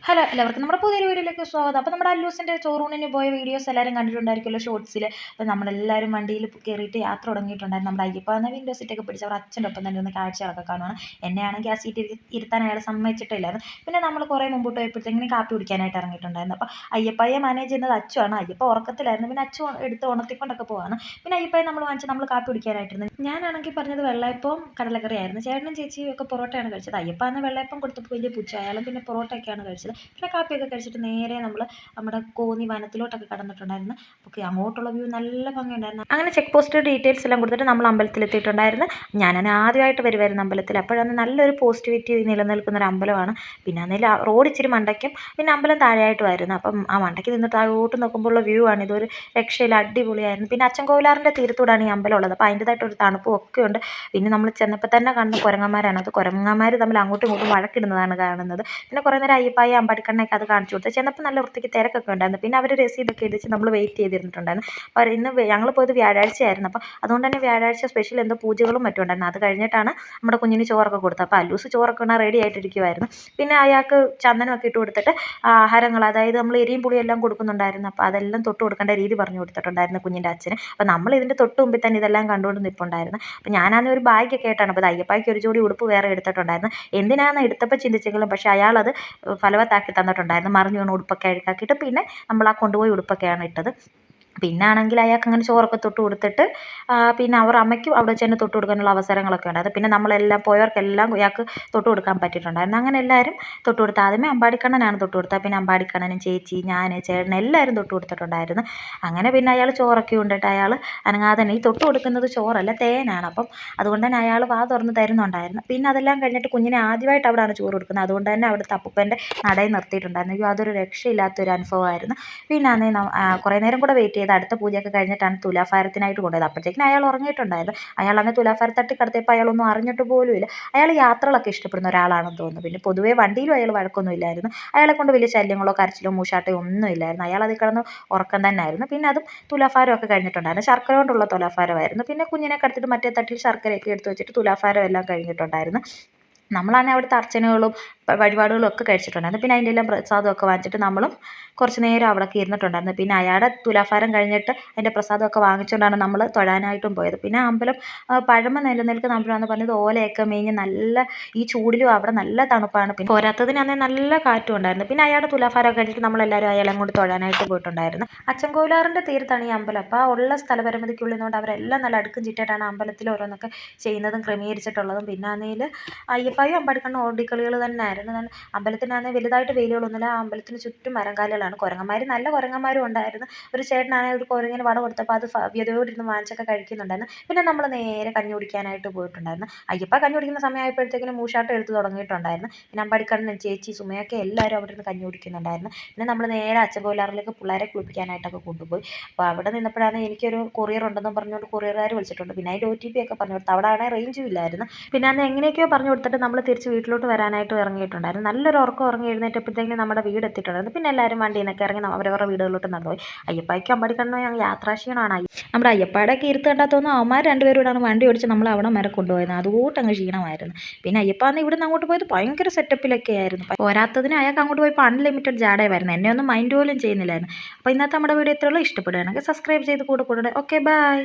Hello എല്ലാവർക്കും നമ്മുടെ പുതിയൊരു വീഡിയോയിലേക്ക് സ്വാഗതം. അപ്പോൾ നമ്മുടെ അല്ലൂസിൻ്റെ ചോറൂണിന് പോയ വീഡിയോസ് എല്ലാവരും കണ്ടിട്ടുണ്ടായിരിക്കുമല്ലോ ഷോർട്സിൽ. അപ്പോൾ നമ്മളെല്ലാവരും വണ്ടിയിൽ കയറിയിട്ട് യാത്ര തുടങ്ങിയിട്ടുണ്ടായിരുന്നു. നമ്മുടെ അയ്യപ്പ എന്ന വിൻഡോ സീറ്റൊക്കെ പിടിച്ച് അവർ അച്ഛൻ്റെ ഒപ്പം തന്നെ ഒന്ന് കാഴ്ചകളൊക്കെ കാണുവാണ്. എന്നെയാണെങ്കിൽ ആ സീറ്റ് ഇരുത്താൻ അയാൾ സമ്മതിച്ചിട്ടില്ലായിരുന്നു. പിന്നെ നമ്മൾ കുറേ മുമ്പോട്ട് പോയപ്പോഴത്തേക്കിനും കാപ്പി കുടിക്കാനായിട്ട് ഇറങ്ങിയിട്ടുണ്ടായിരുന്നു. അപ്പോൾ അയ്യപ്പയെ മാനേജ് ചെയ്യുന്നത് അച്ചുവാണ്. അയ്യപ്പ ഉറക്കത്തിലായിരുന്നു. പിന്നെ അച്ചു എടുത്ത് ഉണർത്തിക്കൊണ്ടൊക്കെ പോവാണ്. പിന്നെ അയ്യപ്പയെ നമ്മൾ നമ്മൾ കാപ്പി കുടിക്കാനായിട്ടിരുന്നു. ഞാനാണെങ്കിൽ പറഞ്ഞത് വെള്ളയപ്പവും കടലക്കറിയായിരുന്നു. ചേട്ടനും ചേച്ചിയും ഒക്കെ പൊറോട്ടയാണ് കഴിച്ചത്. അയ്യപ്പ അന്ന് വെള്ളയപ്പം കൊടുത്തപ്പോൾ വലിയ പുച്ഛം. അയാളും പിന്നെ പൊറോട്ടയൊക്കെയാണ് കഴിച്ചത്. പിന്നെ കാപ്പിയൊക്കെ കഴിച്ചിട്ട് നേരെ നമ്മൾ നമ്മുടെ കോന്നി വനത്തിലോട്ടൊക്കെ കടന്നിട്ടുണ്ടായിരുന്നു. ഓക്കെ, അങ്ങോട്ടുള്ള വ്യൂ നല്ല ഭംഗിയുണ്ടായിരുന്നു. അങ്ങനെ ചെക്ക് പോസ്റ്റ് ഡീറ്റെയിൽസ് എല്ലാം കൊടുത്തിട്ട് നമ്മൾ അമ്പലത്തിലെത്തിയിട്ടുണ്ടായിരുന്നു. ഞാനന്ന് ആദ്യമായിട്ട് വരുമായിരുന്നു അമ്പലത്തിൽ. അപ്പോഴന്ന് നല്ലൊരു പോസിറ്റിവിറ്റി നിലനിൽക്കുന്ന ഒരു അമ്പലമാണ്. പിന്നെ അന്നേരം റോഡ് ഇച്ചിരി മണ്ടയ്ക്കും പിന്നെ അമ്പലം താഴെയായിട്ടുമായിരുന്നു. അപ്പം ആ മണ്ടയ്ക്ക് നിന്ന് താഴോട്ട് നോക്കുമ്പോഴുള്ള വ്യൂ ആണ് ഇതൊരു രക്ഷയിൽ അടിപൊളിയായിരുന്നു. പിന്നെ അച്ചൻകോവിലാറിൻ്റെ തീരത്തൂടാണ് ഈ അമ്പലം ഉള്ളത്. അപ്പോൾ അതിൻ്റേതായിട്ടൊരു തണുപ്പും ഒക്കെ ഉണ്ട്. പിന്നെ നമ്മൾ ചെന്നപ്പോൾ തന്നെ കാണുന്ന കുരങ്ങന്മാരാണ്. അത് കുരങ്ങന്മാർ തമ്മിൽ അങ്ങോട്ടും ഇങ്ങോട്ടും വഴക്കിടുന്നതാണ് കാണുന്നത്. പിന്നെ കുറേ നേരം അയ്യപ്പായി അമ്പാടിക്കണ്ണയൊക്കെ അത് കാണിച്ചു കൊടുത്തു. ചെന്നപ്പോൾ നല്ല വൃത്തിക്ക് തിരക്കൊക്കെ ഉണ്ടായിരുന്നു. പിന്നെ അവർ രസീതൊക്കെ എഴുതിച്ച് നമ്മൾ വെയിറ്റ് ചെയ്തിരുന്നിട്ടുണ്ടായിരുന്നു. അപ്പോൾ ഇന്ന് ഞങ്ങൾ പോയത് വ്യാഴാഴ്ചയായിരുന്നു. അപ്പോൾ അതുകൊണ്ട് തന്നെ വ്യാഴാഴ്ച സ്പെഷ്യൽ എന്തോ പൂജകളും മറ്റും ഉണ്ടായിരുന്നു. അത് കഴിഞ്ഞിട്ടാണ് നമ്മുടെ കുഞ്ഞിന് ചോറൊക്കെ കൊടുത്തത്. അപ്പോൾ അല്ലൂസ് ചോറൊക്കെ റെഡി ആയിട്ടിരിക്കുമായിരുന്നു. പിന്നെ അയാൾക്ക് ചന്ദനമൊക്കെ ഇട്ട് കൊടുത്തിട്ട് ആഹാരങ്ങൾ, അതായത് നമ്മൾ എരിയും പുളിയും എല്ലാം കൊടുക്കുന്നുണ്ടായിരുന്നു. അപ്പോൾ അതെല്ലാം തൊട്ട് കൊടുക്കേണ്ട രീതി പറഞ്ഞു കൊടുത്തിട്ടുണ്ടായിരുന്നു കുഞ്ഞിൻ്റെ അച്ഛന്. അപ്പോൾ നമ്മൾ ഇതിൻ്റെ തൊട്ട് മുമ്പിൽ തന്നെ ഇതെല്ലാം കണ്ടുകൊണ്ട് നിൽപ്പുണ്ടായിരുന്നു. അപ്പോൾ ഞാനാണെങ്കിൽ ഒരു ബാഗൊക്കെ ആയിട്ടാണ്. അപ്പോൾ അയ്യപ്പായ്ക്ക് ഒരു ജോഡി ഉടുപ്പ് വേറെ എടുത്തിട്ടുണ്ടായിരുന്നു. എന്തിനാണെന്ന് എടുത്തപ്പോൾ ചിന്തിച്ചെങ്കിലും പക്ഷേ അയാളത് ഫലവത്താക്കി തന്നിട്ടുണ്ടായിരുന്നു. മറിഞ്ഞു വീണ ഉടുപ്പൊക്കെ അഴുക്കാക്കിയിട്ട് പിന്നെ നമ്മൾ ആ കൊണ്ടുപോയി ഉടുപ്പൊക്കെയാണ് ഇട്ടത്. പിന്നെ ആണെങ്കിൽ അയാൾക്ക് അങ്ങനെ ചോറൊക്കെ തൊട്ട് കൊടുത്തിട്ട് പിന്നെ അവർ അമ്മയ്ക്കും അവിടെ ചെന്ന് തൊട്ട് കൊടുക്കാനുള്ള അവസരങ്ങളൊക്കെ ഉണ്ടായിരുന്നു. പിന്നെ നമ്മളെല്ലാം പോയവർക്കെല്ലാം അയാൾക്ക് തൊട്ട് കൊടുക്കാൻ പറ്റിയിട്ടുണ്ടായിരുന്നു. അങ്ങനെ എല്ലാവരും തൊട്ട് കൊടുത്ത് ആദ്യമേ അമ്പാടിക്കണ്ണനാണ് തൊട്ട് കൊടുത്തത്. പിന്നെ അമ്പാടിക്കണ്ണനും ചേച്ചി, ഞാൻ, ചേട്ടൻ എല്ലാവരും തൊട്ട് കൊടുത്തിട്ടുണ്ടായിരുന്നു. അങ്ങനെ പിന്നെ അയാൾ ചോറൊക്കെ ഉണ്ടിട്ട് അയാൾ അനങ്ങാതെ തന്നെ, ഈ തൊട്ട് കൊടുക്കുന്നത് ചോറല്ല തേനാണ്. അപ്പം അതുകൊണ്ട് തന്നെ അയാൾ വാ തുറന്ന് തരുന്നുണ്ടായിരുന്നു. പിന്നെ അതെല്ലാം കഴിഞ്ഞിട്ട് കുഞ്ഞിനെ ആദ്യമായിട്ട് അവിടെയാണ് ചോറ് കൊടുക്കുന്നത്. അതുകൊണ്ട് തന്നെ അവിടുത്തെ അപ്പൂപ്പൻ്റെ നടയിൽ നിർത്തിയിട്ടുണ്ടായിരുന്നു. അയ്യോ, അതൊരു രക്ഷയില്ലാത്തൊരു അനുഭവമായിരുന്നു. പിന്നെ അന്നേ കുറേ നേരം കൂടെ വെയിറ്റ് ചെയ്ത് അടുത്ത പൂജയൊക്കെ കഴിഞ്ഞിട്ടാണ് തുലാഭാരത്തിനായിട്ട് കൊണ്ടുപോയത്. അപ്പോഴത്തേക്കിനും അയാൾ ഉറങ്ങിയിട്ടുണ്ടായിരുന്നു. അയാൾ അന്ന് തുലാഭാരം തട്ടിക്കടത്തിയപ്പോൾ അയാളൊന്നും അറിഞ്ഞിട്ട് പോലുമില്ല. അയാൾ യാത്രകളൊക്കെ ഇഷ്ടപ്പെടുന്ന ഒരാളാണെന്ന് തോന്നുന്നു. പിന്നെ പൊതുവേ വണ്ടിയിലും അയാൾ വഴക്കൊന്നും ഇല്ലായിരുന്നു. അയാളെ കൊണ്ട് വലിയ ശല്യങ്ങളോ കരച്ചിലോ മൂശാട്ടയോ ഒന്നും ഇല്ലായിരുന്നു. അയാൾ അതിൽ കിടന്ന് ഉറക്കം തന്നെയായിരുന്നു. പിന്നെ അതും തുലാഭാരമൊക്കെ കഴിഞ്ഞിട്ടുണ്ടായിരുന്നു. ശർക്കര കൊണ്ടുള്ള തുലാഭാരമായിരുന്നു. പിന്നെ കുഞ്ഞിനെ കിടത്തിയിട്ട് മറ്റേ തട്ടിൽ ശർക്കരയൊക്കെ എടുത്ത് വെച്ചിട്ട് തുലാഭാരം എല്ലാം കഴിഞ്ഞിട്ടുണ്ടായിരുന്നു. നമ്മളാണെങ്കിൽ അവിടുത്തെ അർച്ചനകളും വഴിപാടുകളും ഒക്കെ കഴിച്ചിട്ടുണ്ടായിരുന്നു. പിന്നെ അതിൻ്റെ എല്ലാം പ്രസാദമൊക്കെ വാങ്ങിച്ചിട്ട് നമ്മളും കുറച്ച് നേരം അവിടെയൊക്കെ ഇരുന്നിട്ടുണ്ടായിരുന്നു. പിന്നെ അയാളുടെ തുലാഭാരം കഴിഞ്ഞിട്ട് അതിൻ്റെ പ്രസാദമൊക്കെ വാങ്ങിച്ചുകൊണ്ടാണ് നമ്മൾ തൊഴാനായിട്ടും പോയത്. പിന്നെ അമ്പലം പഴമ നിലനിൽക്കുന്ന അമ്പലമാണെന്ന് പറഞ്ഞത് ഓലയൊക്കെ മേഞ്ഞ് നല്ല ഈ ചൂടിലും അവിടെ നല്ല തണുപ്പാണ്. പിന്നെ പോരാത്തതിന് നല്ല കാറ്റും ഉണ്ടായിരുന്നു. പിന്നെ അയാളുടെ തുലാഭാരം കഴിഞ്ഞിട്ട് നമ്മളെല്ലാവരും അയാളെ കൊണ്ട് തൊഴാനായിട്ട് പോയിട്ടുണ്ടായിരുന്നു. അച്ചൻകോവിലാറിൻ്റെ തീരത്താണ് ഈ അമ്പലം. അപ്പോൾ ആ ഉള്ള സ്ഥലപരിമിതിക്കുള്ളിൽ നിന്നുകൊണ്ട് അവരെല്ലാം നല്ല അടുക്കും ചിട്ടായിട്ടാണ് അമ്പലത്തിൽ ഓരോന്നൊക്കെ ചെയ്യുന്നതും ക്രമീകരിച്ചിട്ടുള്ളതും. പിന്നെ ആണെങ്കിൽ അയ്യപ്പായും അമ്പാടിക്കണ്ണനും ഓടിക്കളികൾ തന്നെയായിരുന്നു. അമ്പലത്തിനാണെങ്കിൽ വലുതായിട്ട് വേലികളൊന്നുമില്ല. ആ അമ്പലത്തിന് ചുറ്റും മരംകാലുകളാണ്. കുരങ്ങന്മാർ നല്ല കുരങ്ങന്മാരും ഉണ്ടായിരുന്നു. ഒരു ചേട്ടനാണെങ്കിൽ ഒരു കുരങ്ങിന് വട കൊടുത്തപ്പോൾ അത് വ്യതയോടിരുന്ന് വാങ്ങിച്ചൊക്കെ കഴിക്കുന്നുണ്ടായിരുന്നു. പിന്നെ നമ്മൾ നേരെ കഞ്ഞി കുടിക്കാനായിട്ട് പോയിട്ടുണ്ടായിരുന്നു. അയ്യപ്പ കഞ്ഞി കുടിക്കുന്ന സമയമായപ്പോഴത്തേക്കിനും മൂശാട്ടം എടുത്ത് തുടങ്ങിയിട്ടുണ്ടായിരുന്നു. പിന്നെ അമ്പാടിക്കണ്ണനും ചേച്ചി സുമയൊക്കെ എല്ലാവരും അവിടെ നിന്ന് കഞ്ഞി കുടിക്കുന്നുണ്ടായിരുന്നു. പിന്നെ നമ്മൾ നേരെ അച്ചൻകോവിലാറിലേക്ക് പിള്ളേരെ കുളിപ്പിക്കാനായിട്ടൊക്കെ കൊണ്ടുപോയി. അപ്പോൾ അവിടെ നിന്നപ്പോഴാണ് എനിക്കൊരു കൊറിയർ ഉണ്ടെന്നും പറഞ്ഞുകൊണ്ട് കൊറിയറുകാർ വിളിച്ചിട്ടുണ്ട്. പിന്നെ അതിൻ്റെ OTP ഒക്കെ പറഞ്ഞു കൊടുത്തു. അവിടെ ആണെങ്കിൽ റേഞ്ചും ഇല്ലായിരുന്നു. പിന്നെ അന്ന് എങ്ങനെയൊക്കെയോ പറഞ്ഞു കൊടുത്തിട്ട് നമ്മൾ തിരിച്ച് വീട്ടിലോട്ട് വരാനായിട്ട് ഇറങ്ങിയിട്ടുണ്ടായിരുന്നു. നല്ലൊരു ഉറക്കം ഉറങ്ങി എഴുന്നേറ്റപ്പോഴത്തേക്കും നമ്മുടെ വീട് എത്തിയിട്ടുണ്ടായിരുന്നു. പിന്നെ എല്ലാവരും വണ്ടിയിൽ നിന്നൊക്കെ ഇറങ്ങി അവരവരുടെ വീടുകളിലോട്ട് നടന്നുപോയി. അയ്യപ്പായ്ക്കും അമ്പാടിക്കണ്ണനും യാത്രാക്ഷീണമാണ്. നമ്മുടെ അയ്യപ്പായുടെ കീർത്ത് കണ്ടാൽ തോന്നുന്നു അവന്മാർ രണ്ടുപേരും കൂടാണ് വണ്ടി ഓടിച്ച് നമ്മൾ അവിടെ വരെ കൊണ്ടുപോയത്. അതുകൂട്ട് അങ്ങ് ക്ഷീണമായിരുന്നു. പിന്നെ അയ്യപ്പാന്ന് ഇവിടുന്ന് അങ്ങോട്ട് പോയത് ഭയങ്കര സെറ്റപ്പിലൊക്കെ ആയിരുന്നു. പോരാത്തതിന് അയാൾക്ക് അങ്ങോട്ട് പോയപ്പോൾ അൺലിമിറ്റഡ് ജാടയുമായിരുന്നു. എന്നെ ഒന്നും മൈൻഡ് പോലും ചെയ്യുന്നില്ലായിരുന്നു. അപ്പോൾ ഇന്നത്തെ നമ്മുടെ വീഡിയോ ഇത്രയുള്ളൂ. ഇഷ്ടപ്പെടുകയാണെങ്കിൽ സബ്സ്ക്രൈബ് ചെയ്ത് കൂടെ കൂടെ. Okay, by.